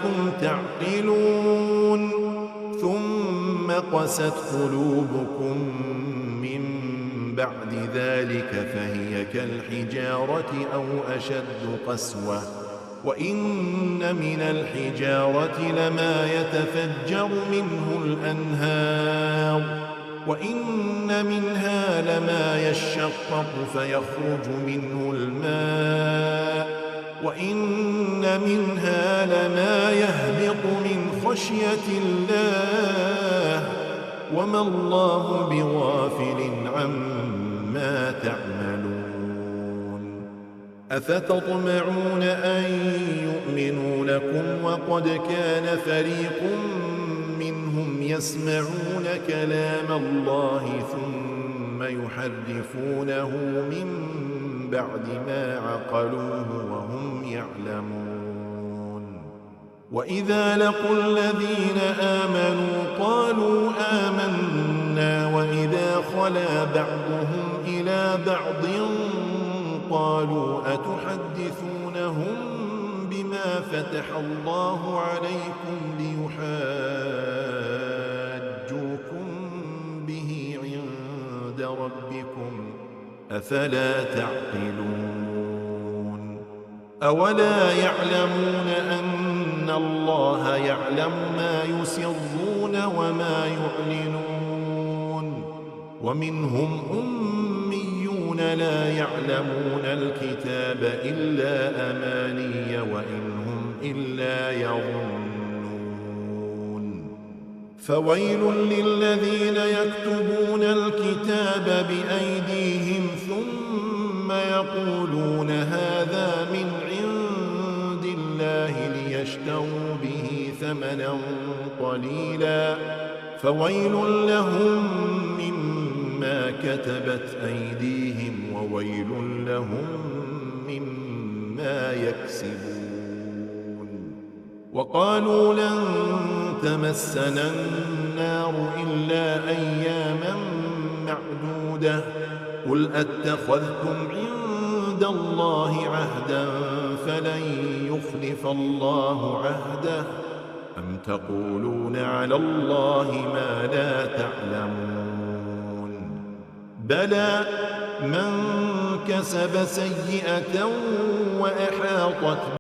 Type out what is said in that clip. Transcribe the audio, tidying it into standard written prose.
لعلكم تعقلون ثم قست قلوبكم من بعد ذلك فهي كالحجارة أو أشد قسوة وإن من الحجارة لما يتفجر منه الأنهار وإن منها لما يشقق فيخرج منه الماء وإن منها لما يهبط من خشية الله وما الله بغافل عما تعملون أفتطمعون أن يؤمنوا لكم وقد كان فريق منهم يسمعون كلام الله ثم يحرفونه من بعد ما عقلوه وهم يعلمون وإذا لقوا الذين آمنوا قالوا آمنا وإذا خلا بعضهم إلى بعض قالوا أتحدثونهم بما فتح الله عليكم ليحاجوكم به عند ربكم أفلا تعقلون أولا يعلمون أن الله يعلم ما يسرون وما يعلنون ومنهم أميون لا يعلمون الكتاب إلا أماني وإن هم إلا يظنون فويل للذين يكتبون الكتاب بأيديهم ثم يقولون هذا من عند الله ليشتروا به ثمنا قليلا فويل لهم مما كتبت أيديهم وويل لهم مما يكسبون وقالوا لن تمسنا النار إلا أياما معدودة قل أتخذتم عند الله عهدا فلن يخلف الله عهده أم تقولون على الله ما لا تعلمون بلى من كسب سيئة وأحاطت